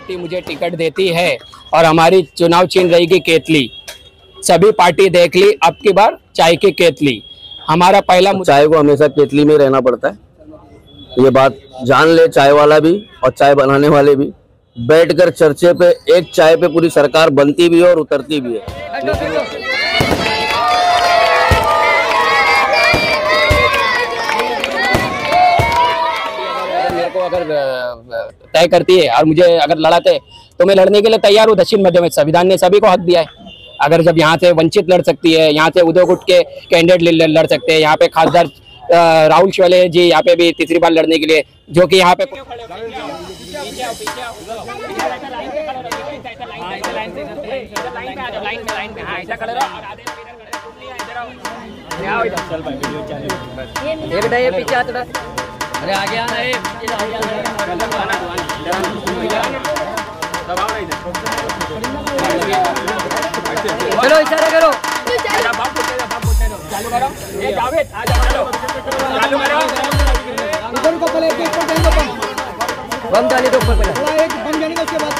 Party मुझे ticket देती है और हमारी चुनाव चिन्ह रहेगी केतली। सभी पार्टी देख ली, अब की बार चाय की केतली। हमारा पहला चाय को हमेशा केतली में रहना पड़ता है, ये बात जान ले चाय वाला भी और चाय बनाने वाले भी। बैठकर चर्चे पे एक चाय पे पूरी सरकार बनती भी है और उतरती भी है। मेरे को अगर तय करती है और मुझे अगर लड़ाते तो मैं लड़ने के लिए तैयार हूँ। दक्षिण मध्य में संविधान ने सभी को हक दिया है। अगर जब यहाँ से वंचित लड़ सकती है, यहाँ से उदय गुट के कैंडिडेट लड़ सकते हैं, यहाँ पे खासदार राहुल शोले जी यहाँ पे भी तीसरी बार लड़ने के लिए, जो कि यहाँ पे ये पीछे थोड़ा, अरे आगे आना है। चलो इशारा करो, चालू करो। ये जावेद आ जाओ, चलो चालू करो। इधर को पहले एक पर देंगे बम डाले तो ऊपर पहले एक बम जाने का, उसके बाद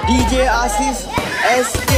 डीजे आशीष SK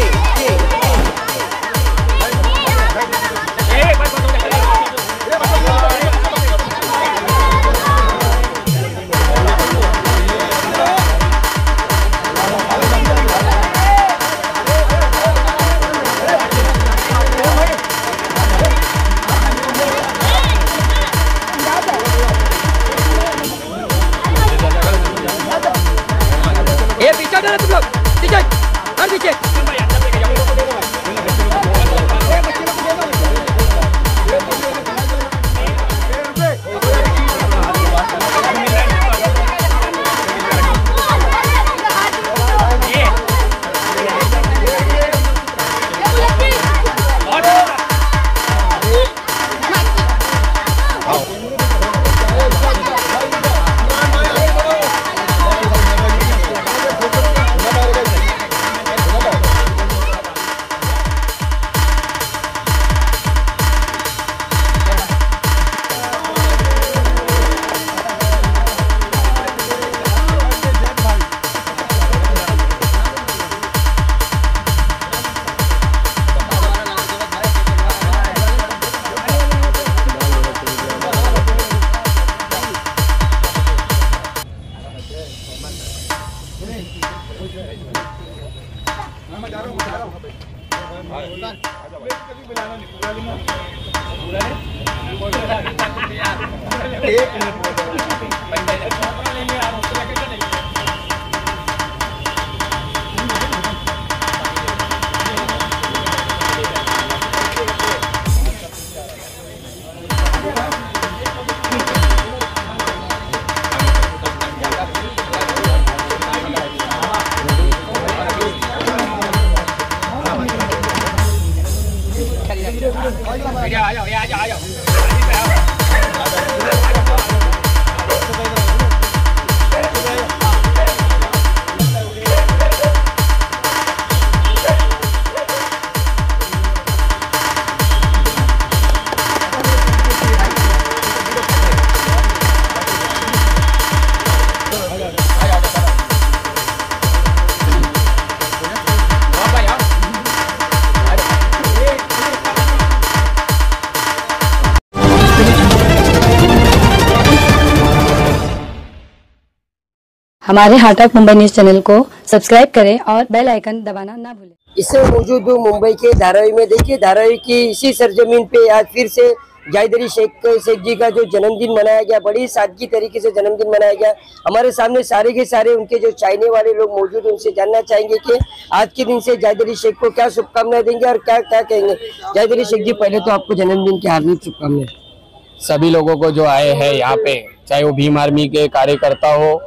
हमारे heart of Mumbai news channel को सब्सक्राइब करें और बेल आइकन दबाना ना भूलें। इससे मौजूद हूँ मुंबई के धारावी में। देखिए धारावी की इसी सरजमीन पे आज फिर से जाहिद अली शेख जी का जो जन्मदिन मनाया गया, बड़ी सादगी तरीके से जन्मदिन मनाया गया। हमारे सामने सारे के सारे उनके जो चाहने वाले लोग मौजूद हैं, उनसे जानना चाहेंगे कि आज के दिन से जाहिद अली शेख को क्या शुभकामनाएं देंगे और क्या क्या कहेंगे। जाहिद अली शेख जी, पहले तो आपको जन्मदिन की हार्दिक शुभकामनाएं। सभी लोगों को जो आए हैं यहाँ पे, चाहे वो भीम आर्मी के कार्यकर्ता हो,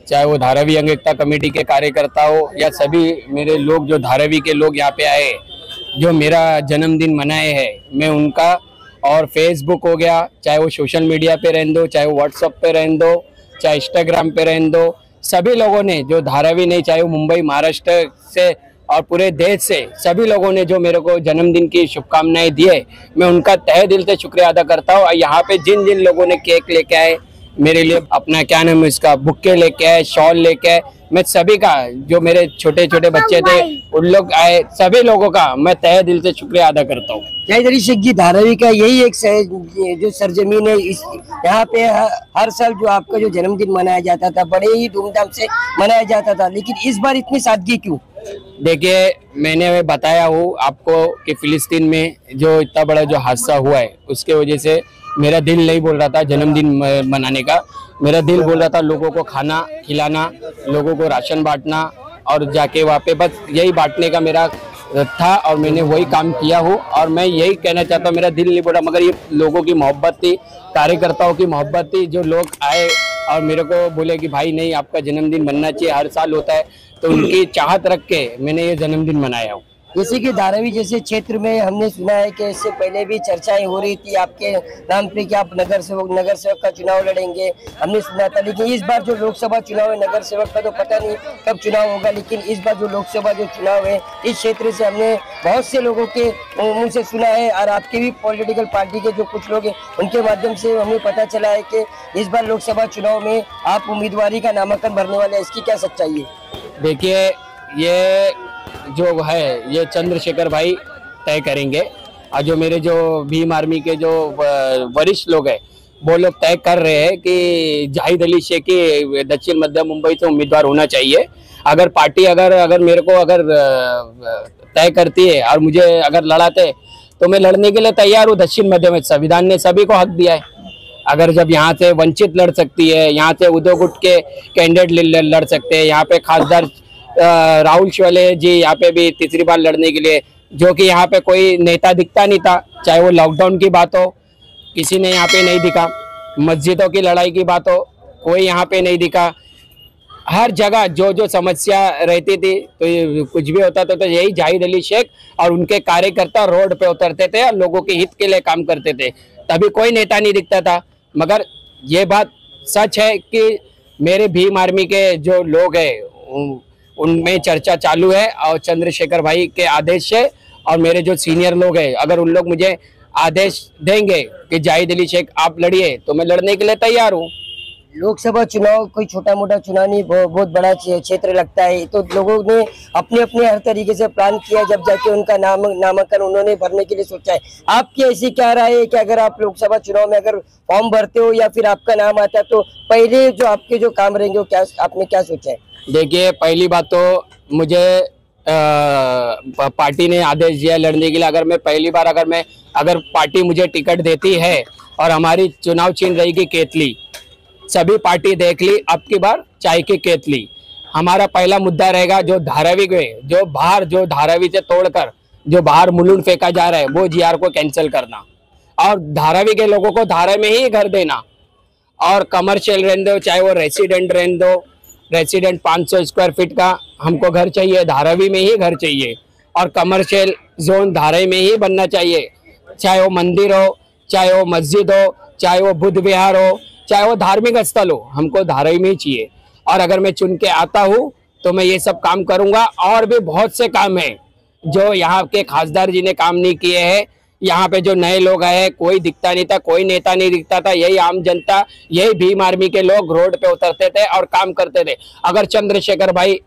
चाहे वो धारावी अंग एकता कमेटी के कार्यकर्ता हो, या सभी मेरे लोग जो धारावी के लोग यहाँ पे आए जो मेरा जन्मदिन मनाए हैं, मैं उनका, और फेसबुक हो गया, चाहे वो सोशल मीडिया पे रहने दो, चाहे वो व्हाट्सएप पे रहने दो, चाहे इंस्टाग्राम पे रहने दो, सभी लोगों ने जो धारावी नहीं, चाहे वो मुंबई महाराष्ट्र से और पूरे देश से सभी लोगों ने जो मेरे को जन्मदिन की शुभकामनाएं दिए, मैं उनका तहे दिल से शुक्रिया अदा करता हूँ। यहाँ पे जिन जिन लोगों ने केक लेके आए मेरे लिए, अपना क्या नाम है इसका, बुक्के लेके आए, शॉल लेके आए, मैं सभी का, जो मेरे छोटे छोटे बच्चे थे उन लोग आए, सभी लोगों का मैं तहे दिल से शुक्रिया अदा करता हूँ। जाहिद अली शेख जी, धारावी का यही एक जो सरजमीन है, इस यहाँ पे हर साल जो आपका जो जन्मदिन मनाया जाता था, बड़े ही धूमधाम से मनाया जाता था, लेकिन इस बार इतनी सादगी क्यों? देखिए, मैंने बताया हूँ आपको कि फिलिस्तीन में जो इतना बड़ा जो हादसा हुआ है, उसके वजह से मेरा दिल नहीं बोल रहा था जन्मदिन मनाने का। मेरा दिल बोल रहा था लोगों को खाना खिलाना, लोगों को राशन बांटना, और जाके वहाँ पे बस यही बांटने का मेरा था, और मैंने वही काम किया हूँ। और मैं यही कहना चाहता हूँ, मेरा दिल नहीं बोला, मगर ये लोगों की मोहब्बत थी, कार्यकर्ताओं की मोहब्बत थी, जो लोग आए और मेरे को बोले कि भाई नहीं, आपका जन्मदिन मनना चाहिए, हर साल होता है, तो उनकी चाहत रख के मैंने ये जन्मदिन मनाया हूँ। जैसे कि धारावी जैसे क्षेत्र में हमने सुना है कि इससे पहले भी चर्चाएं हो रही थी आपके नाम पे कि आप नगर सेवक का चुनाव लड़ेंगे, हमने सुना था। लेकिन इस बार जो लोकसभा चुनाव है, नगर सेवक का तो पता नहीं कब चुनाव होगा, लेकिन इस बार जो लोकसभा जो चुनाव है, इस क्षेत्र से हमने बहुत से लोगों के मुंह से सुना है, और आपके भी पॉलिटिकल पार्टी के जो कुछ लोग हैं उनके माध्यम से हमें पता चला है कि इस बार लोकसभा चुनाव में आप उम्मीदवारी का नामांकन भरने वाले हैं। इसकी क्या सच्चाई है? देखिए, ये जो है ये चंद्रशेखर भाई तय करेंगे, और जो मेरे जो भीम आर्मी के जो वरिष्ठ लोग हैं वो लोग तय कर रहे हैं कि जाहिद अली शेख की दक्षिण मध्य मुंबई से उम्मीदवार होना चाहिए। अगर पार्टी अगर मेरे को तय करती है और मुझे अगर लड़ाते, तो मैं लड़ने के लिए तैयार हूँ। दक्षिण मध्य में संविधान ने सभी को हक दिया है। अगर जब यहाँ से वंचित लड़ सकती है, यहाँ से उद्योग गुट के कैंडिडेट लड़ सकते हैं, यहाँ पे खासदार राहुल शोले जी यहाँ पे भी तीसरी बार लड़ने के लिए, जो कि यहाँ पे कोई नेता दिखता नहीं था। चाहे वो लॉकडाउन की बात हो, किसी ने यहाँ पे नहीं दिखा, मस्जिदों की लड़ाई की बात हो, कोई यहाँ पे नहीं दिखा। हर जगह जो जो समस्या रहती थी, तो कुछ भी होता था तो यही जाहिद अली शेख और उनके कार्यकर्ता रोड पे उतरते थे और लोगों के हित के लिए काम करते थे। तभी कोई नेता नहीं दिखता था। मगर ये बात सच है कि मेरे भीम आर्मी के जो लोग हैं उनमें चर्चा चालू है, और चंद्रशेखर भाई के आदेश से, और मेरे जो सीनियर लोग हैं, अगर उन लोग मुझे आदेश देंगे कि जाहिद अली शेख आप लड़िए, तो मैं लड़ने के लिए तैयार हूँ। लोकसभा चुनाव कोई छोटा मोटा चुनाव नहीं, बहुत बड़ा क्षेत्र लगता है, तो लोगों ने अपने अपने हर तरीके से प्लान किया, जब जाके उनका नामांकन उन्होंने भरने के लिए सोचा है। आपकी ऐसी क्या राय है कि अगर आप लोकसभा चुनाव में अगर फॉर्म भरते हो या फिर आपका नाम आता है, तो पहले जो आपके जो काम रहेंगे वो क्या आपने क्या सोचा है? देखिए, पहली बात तो मुझे पार्टी ने आदेश दिया लड़ने के लिए। अगर मैं पहली बार अगर पार्टी मुझे टिकट देती है और हमारी चुनाव चिन्ह रहेगी केतली, सभी पार्टी देख ली, अब की बार चाय की केतली। हमारा पहला मुद्दा रहेगा जो धारावी में जो धारावी से तोड़कर जो बाहर मुलुंड फेंका जा रहा है, वो जीआर को कैंसिल करना, और धारावी के लोगों को धारा में ही घर देना, और कमर्शियल रहने दो, चाहे वो रेसिडेंट रहने दो। रेसिडेंट 500 स्क्वायर फीट का हमको घर चाहिए, धारावी में ही घर चाहिए, और कमर्शियल जोन धारावी में ही बनना चाहिए। चाहे वो मंदिर हो, चाहे वो मस्जिद हो, चाहे वो बुद्ध विहार हो, चाहे वो धार्मिक स्थल हो, हमको धारावी में ही चाहिए। और अगर मैं चुन के आता हूँ तो मैं ये सब काम करूँगा। और भी बहुत से काम हैं जो यहाँ के खासदार जी ने काम नहीं किए हैं। यहाँ पे जो नए लोग आए, कोई दिखता नहीं था, कोई नेता नहीं दिखता था, यही आम जनता, यही भीम आर्मी के लोग रोड पे उतरते थे और काम करते थे। अगर चंद्रशेखर भाई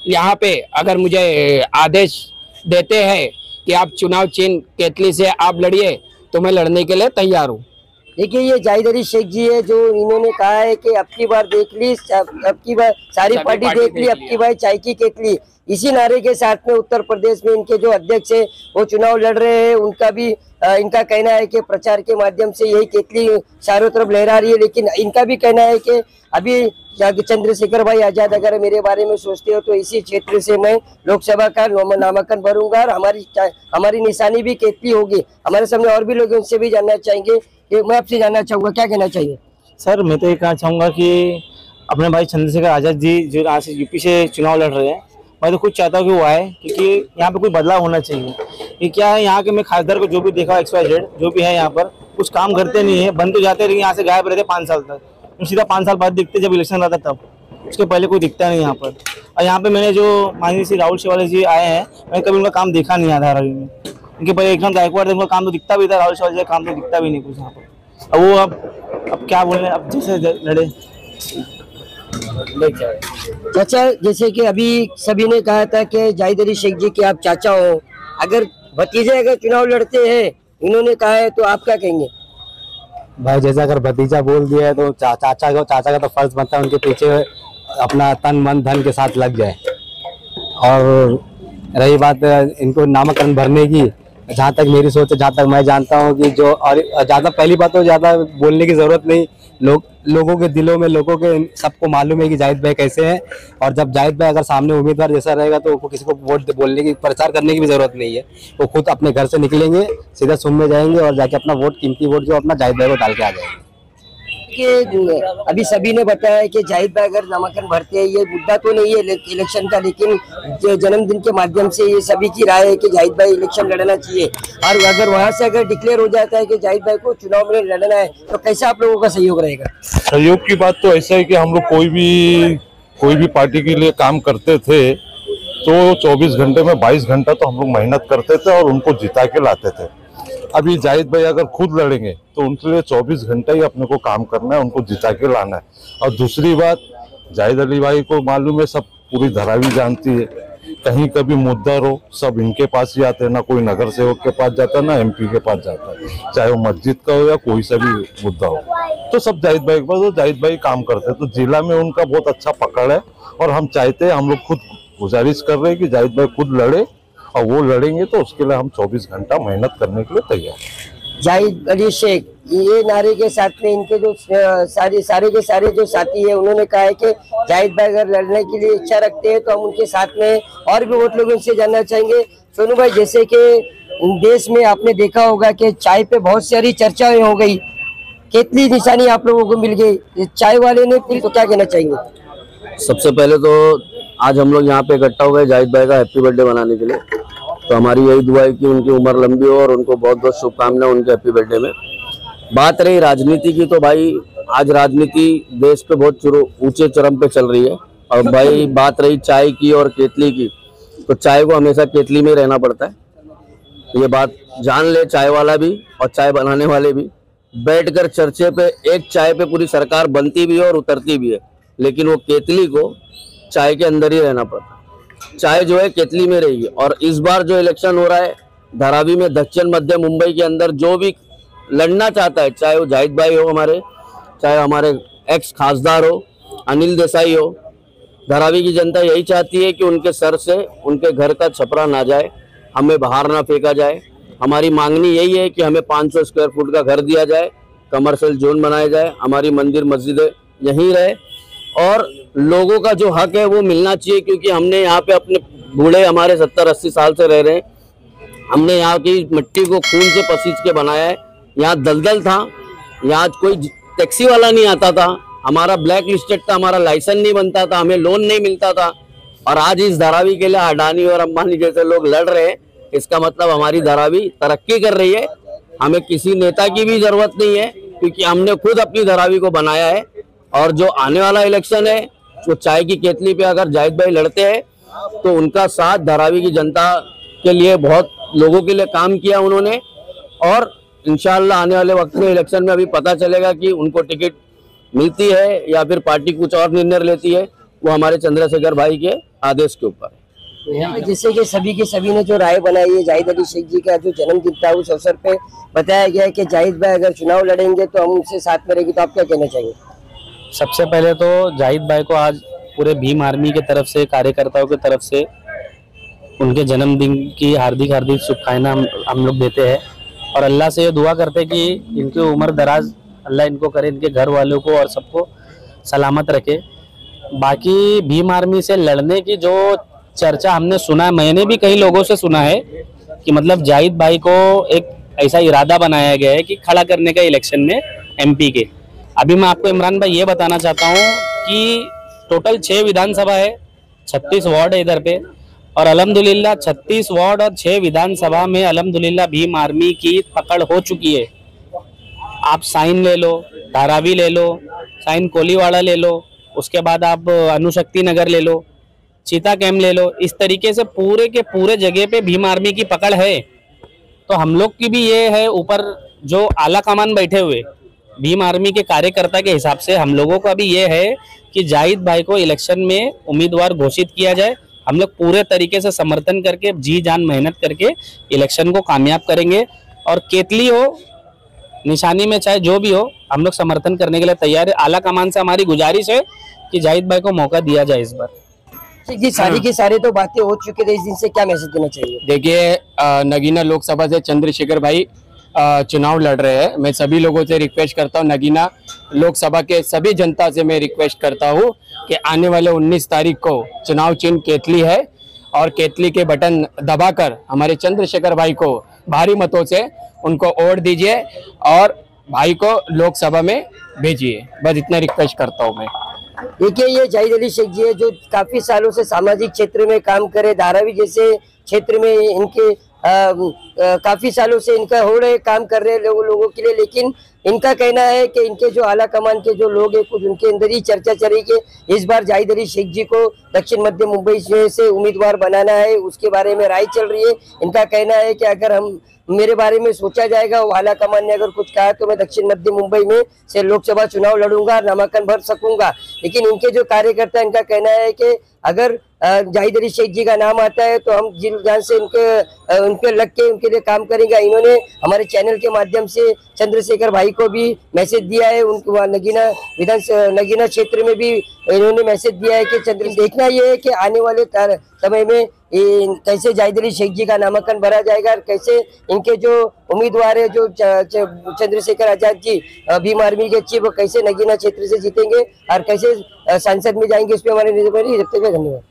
यहाँ पे मुझे आदेश देते हैं कि आप चुनाव चिन्ह केतली से आप लड़िए, तो मैं लड़ने के लिए तैयार हूँ। देखिए ये जाहिद अली शेख जी है, जो इन्होंने कहा है कि अब की बार देख ली, अब की बार सारी पार्टी देख ली, अब की बार चाय की केतली। इसी नारे के साथ में उत्तर प्रदेश में इनके जो अध्यक्ष है वो चुनाव लड़ रहे हैं। उनका भी इनका कहना है कि प्रचार के माध्यम से यही केतली चारों तरफ लहरा रही है। लेकिन इनका भी कहना है कि अभी चंद्रशेखर भाई आजाद अगर मेरे बारे में सोचते हो तो इसी क्षेत्र से मैं लोकसभा का नामांकन भरूंगा और हमारी निशानी भी केतली होगी। हमारे सामने और भी लोग, उनसे भी जानना चाहेंगे। मैं आपसे जानना चाहूंगा, क्या कहना चाहिए? सर मैं तो ये कहना चाहूँगा कि अपने भाई चंद्रशेखर आजाद जी जो आज से यूपी से चुनाव लड़ रहे हैं, मैं तो खुद चाहता हूँ कि वो आए, क्योंकि यहाँ पे कोई बदलाव होना चाहिए। ये क्या है, यहाँ के मैं खासदार को जो भी देखा XYZ जो भी है यहाँ पर कुछ काम करते नहीं है, बन तो जाते लेकिन यहाँ से गायब रहते 5 साल तक। सीधा 5 साल बाद दिखते जब इलेक्शन आता तब, उसके पहले कोई दिखता नहीं यहाँ पर। और यहाँ पे मैंने जो माननीय श्री राहुल शेवाले जी आए हैं, मैंने कभी उनका काम देखा नहीं है धारावी में। उनके पहले एकदम गायकवाड़ उनका काम तो दिखता भी था, राहुल शेवाले जी का काम तो दिखता भी नहीं कुछ यहाँ पर। अब वो अब क्या बोल रहे हैं, अब जैसे लड़े। चाचा, जैसे कि अभी सभी ने कहा था कि जाहिद अली शेख जी के आप चाचा हो, अगर भतीजे अगर चुनाव लड़ते हैं, इन्होंने कहा है, तो आप क्या कहेंगे? भाई जैसे अगर भतीजा बोल दिया है तो चाचा का तो फर्ज बनता है उनके पीछे अपना तन मन धन के साथ लग जाए। और रही बात इनको नामांकन भरने की, जहाँ तक मेरी सोच है, जहाँ तक मैं जानता हूँ कि जो, और ज़्यादा पहली बात तो ज़्यादा बोलने की ज़रूरत नहीं, लोगों के दिलों में, लोगों के सबको मालूम है कि जाहिद भाई कैसे हैं। और जब जाहिद भाई अगर सामने उम्मीदवार जैसा रहेगा तो किसी को वोट बोलने की, प्रचार करने की भी ज़रूरत नहीं है। वो खुद अपने घर से निकलेंगे, सीधा सुन में जाएंगे और जाके अपना वोट, कीमती वोट जो अपना जाहिद भाई को डाल के आ जाएंगे। कि अभी सभी ने बताया कि जाहिद भाई अगर नामांकन भरते हैं, ये मुद्दा तो नहीं है इलेक्शन का, लेकिन जन्मदिन के माध्यम से ये सभी की राय है कि जाहिद भाई इलेक्शन लड़ना चाहिए। और अगर वहां से अगर डिक्लेयर हो जाता है कि जाहिद भाई को चुनाव में लड़ना है, तो कैसा आप लोगों का सहयोग रहेगा? सहयोग की बात तो ऐसा है कि हम लोग कोई भी पार्टी के लिए काम करते थे तो 24 घंटे में 22 घंटा तो हम लोग मेहनत करते थे और उनको जिता के लाते थे। अभी जाहिद भाई अगर खुद लड़ेंगे तो उनके लिए 24 घंटे ही अपने को काम करना है, उनको जिता के लाना है। और दूसरी बात, जाहिद अली भाई को मालूम है, सब पूरी धारावी जानती है, कहीं कभी मुद्दा हो सब इनके पास ही आते हैं, ना कोई नगर सेवक के पास जाता है, ना MP के पास जाता है, चाहे वो मस्जिद का हो या कोई सा भी मुद्दा हो, तो सब जाहिद भाई के पास, तो जाहिद भाई काम करते हैं। तो जिला में उनका बहुत अच्छा पकड़ है और हम चाहते हैं, हम लोग खुद गुजारिश कर रहे हैं कि जाहिद भाई खुद लड़े, और वो लड़ेंगे तो उसके लिए हम 24 घंटा मेहनत करने के लिए तैयार हैं। जाहिद अली शेख, ये नारे के साथ में इनके जो सारे के सारे जो साथी है, उन्होंने कहा है कि जाहिद भाई अगर लड़ने के लिए इच्छा रखते हैं तो हम उनके साथ में और भी बहुत लोगों से जानना चाहेंगे। सोनू भाई, जैसे कि देश में आपने देखा होगा कि चाय पे बहुत सारी चर्चाएं हो गई, केतली निशानी आप लोगों को मिल गई, चाय वाले ने फिर तो क्या कहना चाहेंगे? सबसे पहले तो आज हम लोग यहाँ पे इकट्ठा हुए जाहिद भाई का हैप्पी बर्थडे मनाने के लिए, तो हमारी यही दुआ है कि उनकी उम्र लंबी हो और उनको बहुत बहुत शुभकामनाएं उनके हैप्पी बर्थडे में। बात रही राजनीति की, तो भाई आज राजनीति देश पे बहुत ऊंचे चरम पे चल रही है। और भाई बात रही चाय की और केतली की, तो चाय को हमेशा केतली में रहना पड़ता है। ये बात जान ले चाय वाला भी और चाय बनाने वाले भी। बैठकर चर्चे पे एक चाय पे पूरी सरकार बनती भी है और उतरती भी है, लेकिन वो केतली को चाय के अंदर ही रहना पड़ता है। चाय जो है केतली में रहेगी। और इस बार जो इलेक्शन हो रहा है धारावी में, दक्षिण मध्य मुंबई के अंदर जो भी लड़ना चाहता है, चाहे वो जाहिद भाई हो हमारे, चाहे हमारे एक्स खासदार हो अनिल देसाई हो, धारावी की जनता यही चाहती है कि उनके सर से उनके घर का छपरा ना जाए, हमें बाहर ना फेंका जाए। हमारी मांगनी यही है कि हमें 500 स्क्वायर फुट का घर दिया जाए, कमर्शियल जोन बनाया जाए, हमारी मंदिर मस्जिदें यहीं रहे और लोगों का जो हक है वो मिलना चाहिए। क्योंकि हमने यहाँ पे अपने बूढ़े हमारे 70-80 साल से रह रहे हैं, हमने यहाँ की मिट्टी को खून से पसीज के बनाया है। यहाँ दलदल था, यहाँ कोई टैक्सी वाला नहीं आता था, हमारा ब्लैक लिस्टेड था, हमारा लाइसेंस नहीं बनता था, हमें लोन नहीं मिलता था। और आज इस धारावी के लिए अडानी और अंबानी जैसे लोग लड़ रहे हैं, इसका मतलब हमारी धारावी तरक्की कर रही है। हमें किसी नेता की भी जरूरत नहीं है, क्योंकि हमने खुद अपनी धारावी को बनाया है। और जो आने वाला इलेक्शन है, जो चाय की केतली पे अगर जाहिद भाई लड़ते हैं तो उनका साथ धारावी की जनता के लिए, बहुत लोगों के लिए काम किया उन्होंने। और इंशाल्लाह आने वाले वक्त में इलेक्शन में अभी पता चलेगा कि उनको टिकट मिलती है या फिर पार्टी कुछ और निर्णय लेती है, वो हमारे चंद्रशेखर भाई के आदेश के ऊपर है। जैसे कि सभी के सभी ने जो राय बनाई है, जाहिद अली शेख जी का जो जन्मदिन था उस अवसर पे बताया गया है कि जाहिद भाई अगर चुनाव लड़ेंगे तो हम उनसे साथ में रहेंगे, तो आप क्या कहना चाहेंगे? सबसे पहले तो जाहिद भाई को आज पूरे भीम आर्मी की तरफ से, कार्यकर्ताओं की तरफ से उनके जन्मदिन की हार्दिक हार्दिक शुभकामनाएं हम लोग देते हैं और अल्लाह से ये दुआ करते हैं कि इनकी उम्र दराज अल्लाह इनको करे, इनके घर वालों को और सबको सलामत रखे। बाकी भीम आर्मी से लड़ने की जो चर्चा हमने सुना है, मैंने भी कई लोगों से सुना है कि मतलब जाहिद भाई को एक ऐसा इरादा बनाया गया है कि खड़ा करने का इलेक्शन में एमपी के। अभी मैं आपको इमरान भाई ये बताना चाहता हूँ कि टोटल 6 विधानसभा है, 36 वार्ड है इधर पे, और अल्हम्दुलिल्लाह 36 वार्ड और 6 विधानसभा में अल्हम्दुलिल्लाह भीम आर्मी की पकड़ हो चुकी है। आप साइन ले लो, धारावी ले लो, साइन कोलीवाड़ा ले लो, उसके बाद आप अनुशक्ति नगर ले लो, चीता कैम्प ले लो। इस तरीके से पूरे के पूरे जगह पे भीम आर्मी की पकड़ है। तो हम लोग की भी ये है, ऊपर जो आला कमान बैठे हुए भीम आर्मी के कार्यकर्ता के हिसाब से हम लोगों का भी ये है कि जाहिद भाई को इलेक्शन में उम्मीदवार घोषित किया जाए। हम लोग पूरे तरीके से समर्थन करके, जी जान मेहनत करके इलेक्शन को कामयाब करेंगे और केतली हो निशानी में चाहे जो भी हो, हम लोग समर्थन करने के लिए तैयार है। आला कमान से हमारी गुजारिश है कि जाहिद भाई को मौका दिया जाए इस बार। जी, सारी की सारी तो बातें हो चुकी थी, इस दिन से क्या मैसेज देना चाहिए? देखिए, नगीना लोकसभा से चंद्रशेखर भाई चुनाव लड़ रहे हैं। मैं सभी लोगों से रिक्वेस्ट करता हूं, नगीना लोकसभा के सभी जनता से मैं रिक्वेस्ट करता हूं कि आने वाले 19 तारीख को चुनाव चिन्ह केतली है और केतली के बटन दबाकर हमारे चंद्रशेखर भाई को भारी मतों से उनको वोट दीजिए और भाई को लोकसभा में भेजिए। बस इतना रिक्वेस्ट करता हूँ मैं। देखिए, ये जाहिद अली शेख जी है जो काफी सालों से सामाजिक क्षेत्र में काम करे, धारावी जैसे क्षेत्र में इनके काफी सालों से इनका हो रहे काम कर रहे लोगों के लिए। लेकिन इनका कहना है कि इनके जो आला कमान के जो लोग हैं, कुछ उनके अंदर ही चर्चा चल रही कि इस बार जाहिद अली शेख जी को दक्षिण मध्य मुंबई से उम्मीदवार बनाना है, उसके बारे में राय चल रही है। इनका कहना है कि अगर मेरे बारे में सोचा जाएगा, वो आला कमान ने अगर कुछ कहा तो मैं दक्षिण मध्य मुंबई में से लोकसभा चुनाव लड़ूंगा, नामांकन भर सकूंगा। लेकिन इनके जो कार्यकर्ता, इनका कहना है कि अगर जाहिद अली शेख जी का नाम आता है तो हम जिल जान से उनके लग के उनके लिए काम करेंगे। इन्होंने हमारे चैनल के माध्यम से चंद्रशेखर भाई को भी मैसेज दिया है, उनको नगीना क्षेत्र में भी इन्होंने मैसेज दिया है कि देखना ये है कि आने वाले समय में कैसे जाहिद अली शेख जी का नामांकन भरा जाएगा और कैसे इनके जो उम्मीदवार है जो चंद्रशेखर आजाद जी भीम आर्मी के चीफ, कैसे नगीना क्षेत्र से जीतेंगे और कैसे संसद में जाएंगे, इस पे हमारे धन्यवाद।